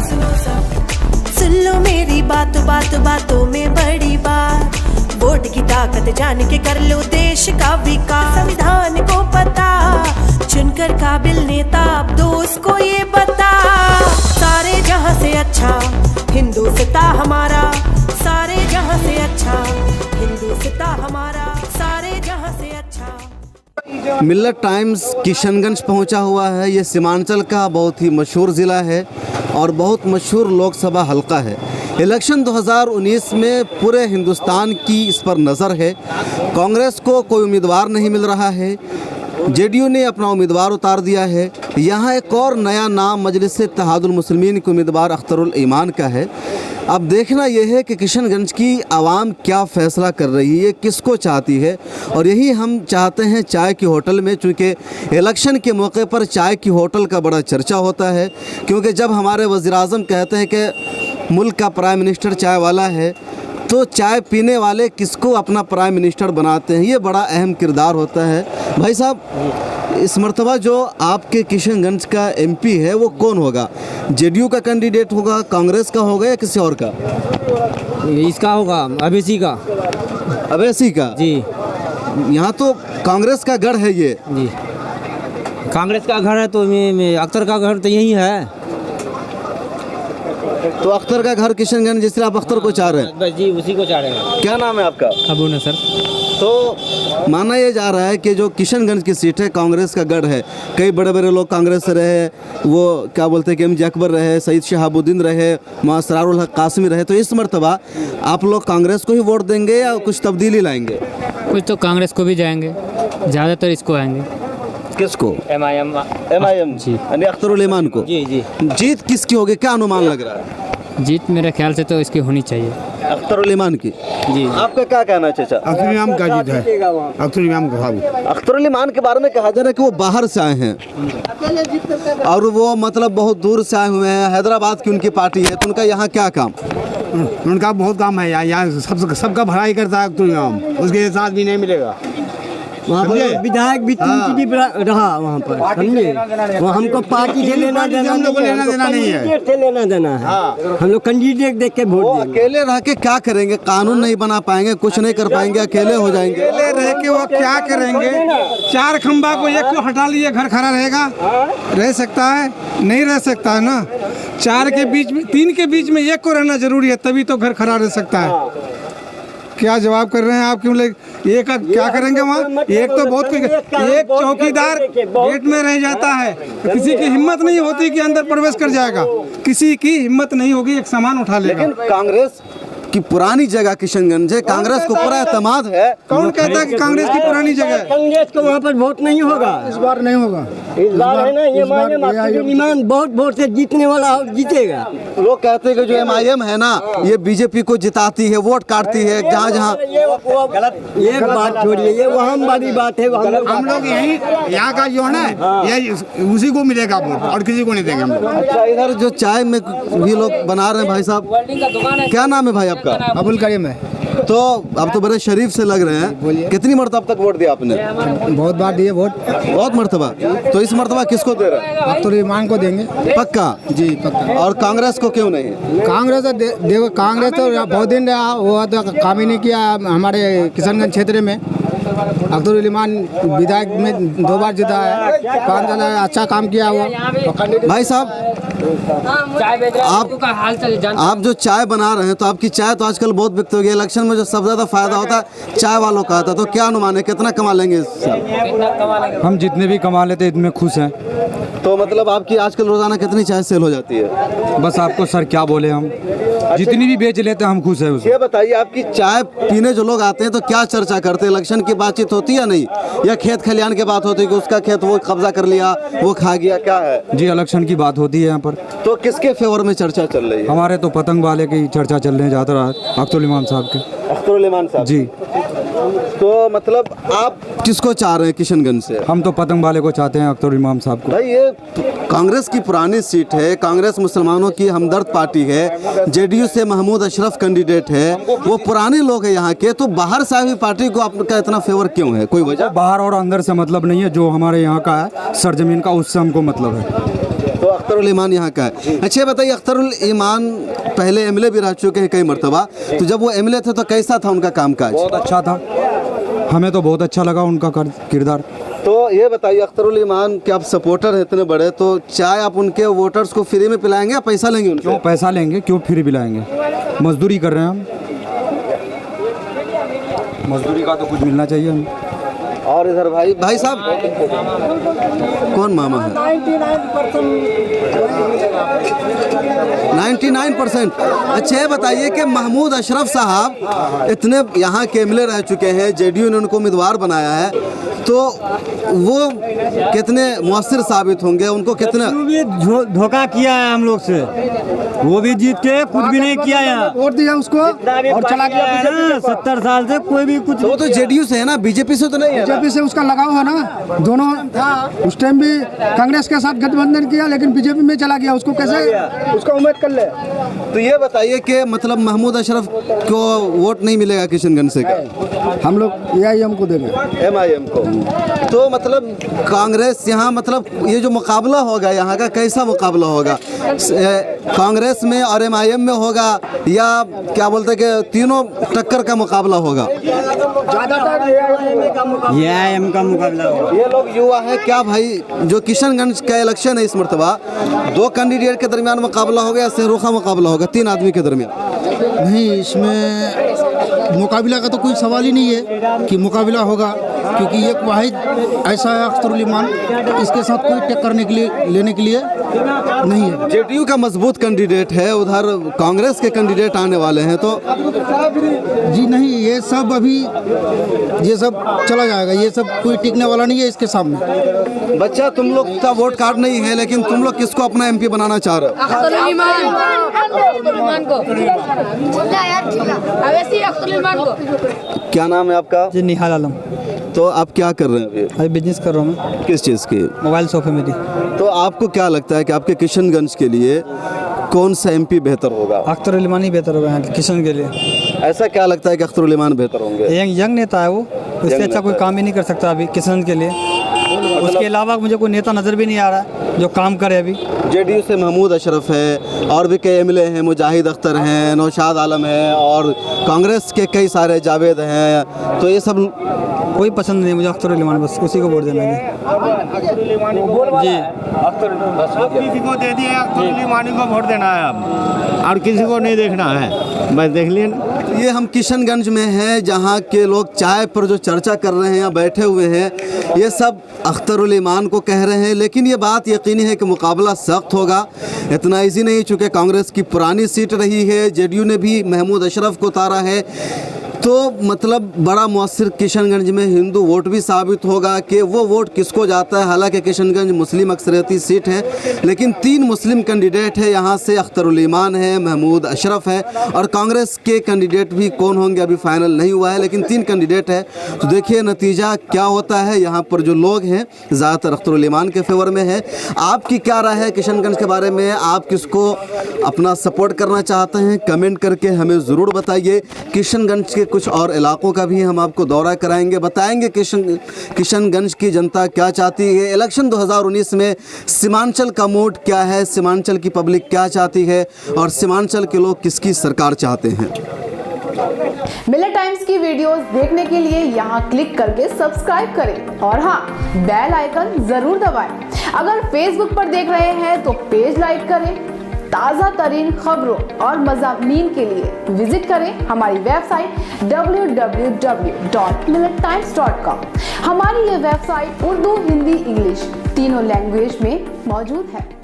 सुन लो मेरी बात बात बातों में बड़ी बात, वोट की ताकत जान के कर लो देश का विकास। संविधान को पता, चुनकर काबिल नेता अब दो उसको ये बता। सारे जहां से अच्छा हिंदुस्तान हमारा, सारे जहां से अच्छा हिंदुस्तान हमारा, सारे जहां से अच्छा। मिल्लत टाइम्स किशनगंज पहुंचा हुआ है। ये सीमांचल का बहुत ही मशहूर ज़िला है और बहुत मशहूर लोकसभा हलका है। इलेक्शन 2019 में पूरे हिंदुस्तान की इस पर नज़र है। कांग्रेस को कोई उम्मीदवार नहीं मिल रहा है, जेडीयू ने अपना उम्मीदवार उतार दिया है। यहाँ एक और नया नाम मजलिस-ए-इत्तेहादुल मुस्लिमीन के उम्मीदवार अख्तरुल ईमान का है। अब देखना यह है कि किशनगंज की आवाम क्या फ़ैसला कर रही है, किसको चाहती है। और यही हम चाहते हैं चाय की होटल में, चूँकि इलेक्शन के मौके पर चाय की होटल का बड़ा चर्चा होता है। क्योंकि जब हमारे वज़ीर-ए-आज़म कहते हैं कि मुल्क का प्राइम मिनिस्टर चाय वाला है, तो चाय पीने वाले किसको अपना प्राइम मिनिस्टर बनाते हैं, ये बड़ा अहम किरदार होता है। भाई साहब, इस मरतबा जो आपके किशनगंज का एमपी है वो कौन होगा? जेडीयू का कैंडिडेट होगा, कांग्रेस का होगा या किसी और का? इसका होगा, अवैसी का। अवैसी का जी। यहाँ तो कांग्रेस का गढ़ है ये। जी, कांग्रेस का घर है तो अख्तर का घर तो यही है। तो अख्तर का घर किशनगंज, जिससे आप अख्तर को चाह रहे हैं? बस जी, उसी को चाह रहे हैं। क्या नाम है आपका? अबू नसर। तो माना ये जा रहा है कि जो किशनगंज की सीट है कांग्रेस का गढ़ है। कई बड़े बड़े लोग कांग्रेस से रहे, वो क्या बोलते हैं कि एम जे अकबर रहे, सईद शहाबुद्दीन रहे, असरारुल हक कासमी रहे। तो इस मरतबा आप लोग कांग्रेस को ही वोट देंगे या कुछ तब्दीली लाएंगे? कुछ तो कांग्रेस को भी जाएंगे, ज़्यादातर इसको आएंगे। किसको? एमआईएम जी, यानी अख्तरुल ईमान को। जी जी। जीत किसकी होगी, क्या अनुमान लग रहा है? जीत मेरे ख्याल से तो इसकी होनी चाहिए, अख्तरुल ईमान की। जी। आपका क्या कहना है चाचा? अख्तरुल ईमान का जीत है। अख्तरुल ईमान का साहब। अख्तरुल ईमान के बारे में कहा जा रहा है कि वो बाहर से आए हैं और वो मतलब बहुत दूर से आए हुए हैं, हैदराबाद की उनकी पार्टी है। तो उनका यहाँ क्या काम? उनका बहुत काम है यहाँ सबका भलाई करता है अख्तरुल ईमान, उसके साथ भी नहीं मिलेगा। वहाँ पर विधायक भी रहा वहाँ पर, समझे। वो हमको पार्टी से लेना देना नहीं है, से लेना देना है। हम लोग कैंडिडेट देख के वोट देंगे। अकेले रह के क्या करेंगे? कानून नहीं बना पाएंगे, कुछ नहीं कर पाएंगे, अकेले हो जाएंगे। अकेले रह के वो क्या करेंगे? चार खंबा को एक को हटा लिए, घर खड़ा रहेगा? रह सकता है? नहीं रह सकता है ना। चार के बीच में, तीन के बीच में एक को रहना जरूरी है, तभी तो घर खड़ा रह सकता है। क्या जवाब कर रहे हैं आप? क्यों एक क्या करेंगे वहाँ? एक तो बहुत कोई, एक चौकीदार गेट में रह जाता है, किसी की हिम्मत नहीं होती कि अंदर प्रवेश कर जाएगा, किसी की हिम्मत नहीं होगी एक सामान उठा लेगा। लेकिन कांग्रेस की पुरानी जगह किशनगंज है, कांग्रेस को पूरा एतमाद है। कौन कहता है कि कांग्रेस की पुरानी जगह? कांग्रेस को वहाँ पर वोट नहीं होगा इस बार, नहीं होगा इस बार, है ना। ये माने ईमान बहुत वोट से जीतने वाला और जीतेगा। लोग कहते हैं कि जो एमआईएम है ना, ये बीजेपी को जिताती है, वोट काटती है जहाँ जहाँ। ये बात छोड़िए, ये वहाँ वाली बात है। हम लोग यही यहाँ का जो है ना, ये उसी को मिलेगा वोट और किसी को नहीं देंगे हम लोग। अच्छा, इधर जो चाय में भी लोग बना रहे हैं भाई साहब, क्या नाम है भाई आपका? अबुल करीम है। तो अब तो बड़े शरीफ से लग रहे हैं। कितनी मरतबा तक वोट दिया आपने? बहुत बार दिए वोट, बहुत मरतबा। तो इस मरतबा किसको दे रहे हैं? अख्तरुल ईमान को देंगे पक्का। जी पक्का। और कांग्रेस को क्यों नहीं? कांग्रेस देखो, कांग्रेस तो बहुत दिन वो तो काम ही नहीं किया हमारे किशनगंज क्षेत्र में। अख्तरुल ईमान विधायक में 2 बार जीता है, 5 साल अच्छा काम किया हुआ। भाई साहब, आप जो चाय बना रहे हैं, तो आपकी चाय तो आजकल बहुत बिकती होगी। इलेक्शन में जो सबसे ज़्यादा फायदा होता है चाय वालों का आता है। तो क्या अनुमान है, कितना कमा लेंगे इस साल? हम जितने भी कमा लेते इतने खुश हैं। तो मतलब आपकी आजकल रोजाना कितनी चाय सेल हो जाती है? बस आपको सर क्या बोले, हम जितनी भी बेच लेते हैं हम खुश हैं उससे। ये बताइए, आपकी चाय पीने जो लोग आते हैं तो क्या चर्चा करते हैं? इलेक्शन की बातचीत होती है या नहीं, या खेत खलियान की बात होती है कि उसका खेत वो कब्जा कर लिया, वो खा गया, क्या है? जी, इलेक्शन की बात होती है यहाँ पर। तो किसके फेवर में चर्चा चल रही है? हमारे तो पतंग वाले की चर्चा चल रही है ज़्यादा, अख्तरुल ईमान साहब के। अख्तरुल ईमान साहब जी। तो मतलब आप किसको चाह रहे हैं किशनगंज से? हम तो पतंग वाले को चाहते हैं, अख्तरुल ईमान साहब को। भाई ये कांग्रेस की पुरानी सीट है, कांग्रेस मुसलमानों की हमदर्द पार्टी है, जेडीयू से महमूद अशरफ कैंडिडेट है, वो पुराने लोग हैं यहाँ के। तो बाहर से आई हुई पार्टी को आपका इतना फेवर क्यों है? कोई वजह? बाहर और अंदर से मतलब नहीं है, जो हमारे यहाँ का है सरजमीन का, उससे हमको मतलब है। तो अख्तरुल ईमान यहाँ का है। अच्छा बताइए, अख्तरुल ईमान पहले एमएलए भी रह चुके हैं कई मरतबा, तो जब वो एमएलए थे तो कैसा था उनका कामकाज? बहुत अच्छा था, हमें तो बहुत अच्छा लगा उनका किरदार। तो ये बताइए, अख्तरुल ईमान के आप सपोर्टर हैं इतने बड़े, तो चाय आप उनके वोटर्स को फ्री में पिलाएंगे या पैसा लेंगे उनसे? क्यों पैसा लेंगे, क्यों फ्री पिलाएंगे? मजदूरी कर रहे हैं हम, मजदूरी का तो कुछ मिलना चाहिए हमें। और इधर भाई साहब, कौन मामा है? 99%। अच्छा ये बताइए कि महमूद अशरफ साहब इतने यहाँ के एमएलए रह चुके हैं, जेडीयू ने उनको उम्मीदवार बनाया है, तो वो कितने मुअस्सिर साबित होंगे? उनको कितना भी धोखा किया है हम लोग से, वो भी जीत के कुछ भी नहीं किया है, वोट दिया उसको और चला गया। 70 साल से कोई भी कुछ वो तो जेडीयू से है ना, बीजेपी से तो नहीं है। बीजेपी से उसका लगाव है ना, दोनों था। उस टाइम भी कांग्रेस के साथ गठबंधन किया, लेकिन बीजेपी में चला गया। उसको कैसे उसका उम्मीद कर ले। तो ये बताइए कि मतलब महमूद अशरफ को वोट नहीं मिलेगा किशनगंज से क्या? हम लोग एआईएम को देंगे, एमआईएम को। तो मतलब कांग्रेस यहाँ, मतलब ये जो मुकाबला होगा यहाँ का, कैसा मुकाबला होगा? कांग्रेस में और एमआईएम में होगा, या क्या बोलते हैं कि तीनों टक्कर का मुकाबला होगा? एआईएम का मुकाबला होगा। ये लोग युवा है क्या भाई? जो किशनगंज का इलेक्शन है इस मरतबा, 2 कैंडिडेट के दरमियान मुकाबला होगा या सहरुखा मुकाबला होगा 3 आदमी के दरमियान? नहीं, इसमें मुकाबला का तो कोई सवाल ही नहीं है कि मुकाबला होगा, क्योंकि एक वाहिद ऐसा है अख्तरुल ईमान, इसके साथ कोई टक्कर लेने के लिए नहीं है। जेडीयू का मजबूत कैंडिडेट है, उधर कांग्रेस के कैंडिडेट आने वाले हैं, तो जी नहीं, ये सब चला जाएगा, ये सब कोई टिकने वाला नहीं है इसके सामने। बच्चा तुम लोग का वोट कार्ड नहीं है, लेकिन तुम लोग किसको अपना एमपी बनाना चाह रहे हो? अख्तरुल ईमान को। क्या नाम है आपका? जी निहाल आलम। तो आप क्या कर रहे हैं अभी? अभी बिजनेस कर रहा हूँ मैं, किस चीज़ की? मोबाइल शॉप है मेरी। तो आपको क्या लगता है कि आपके किशनगंज के लिए कौन सा एमपी बेहतर होगा? अख्तरुल ईमान ही बेहतर होगा यहाँ के किशन के लिए। ऐसा क्या लगता है कि अख्तरुल ईमान बेहतर होंगे? यंग नेता है वो, उससे अच्छा कोई काम ही नहीं कर सकता अभी किशन के लिए। उसके अलावा मुझे कोई नेता नज़र भी नहीं आ रहा जो काम करे अभी। जेडीयू से महमूद अशरफ है, और भी कई एमएलए हैं, मुजाहिद अख्तर हैं, नौशाद आलम है, और कांग्रेस के कई सारे जावेद हैं, तो ये सब कोई पसंद नहीं मुझे, अख्तरुल ईमान, बस उसी को वोट देना है जी। किसी को दे दिए, अख्तरुल ईमान को वोट देना है अब, और किसी को नहीं देखना है, बस देख लिए ना। ये हम किशनगंज में हैं, जहाँ के लोग चाय पर जो चर्चा कर रहे हैं या बैठे हुए हैं, ये सब अख्तरुल ईमान को कह रहे हैं, लेकिन ये बात यकीनी है कि मुकाबला सख्त होगा, इतना इजी नहीं, चूँकि कांग्रेस की पुरानी सीट रही है, जेडीयू ने भी महमूद अशरफ को उतारा है, तो मतलब बड़ा मुअस्सिर किशनगंज में हिंदू वोट भी साबित होगा कि वो वोट किसको जाता है। हालांकि किशनगंज मुस्लिम अक्सरियती सीट है, लेकिन 3 मुस्लिम कैंडिडेट है यहाँ से, अख्तरुल ईमान है, महमूद अशरफ है, और कांग्रेस के कैंडिडेट भी कौन होंगे अभी फाइनल नहीं हुआ है, लेकिन 3 कैंडिडेट है। तो देखिए नतीजा क्या होता है। यहाँ पर जो लोग हैं ज़्यादातर अख्तरुल ईमान के फेवर में है। आपकी क्या राय है किशनगंज के बारे में? आप किसको अपना सपोर्ट करना चाहते हैं? कमेंट करके हमें ज़रूर बताइए। किशनगंज के कुछ और इलाकों का भी हम आपको दौरा कराएंगे, बताएंगे किशनगंज की जनता क्या चाहती है। इलेक्शन 2019 में सीमांचल का मूड क्या है, सीमांचल की पब्लिक क्या चाहती है, और सीमांचल के लोग किसकी सरकार चाहते हैं। मिलर टाइम्स की वीडियोस देखने के लिए यहाँ क्लिक करके सब्सक्राइब करें, और हाँ, बेल आइकन जरूर दबाएं। अगर फेसबुक पर देख रहे हैं तो पेज लाइक करें। ताज़ा तरीन खबरों और मज़ामीन के लिए विजिट करें हमारी वेबसाइट www.millertimes.com। हमारी ये वेबसाइट उर्दू, हिंदी, इंग्लिश तीनों लैंग्वेज में मौजूद है।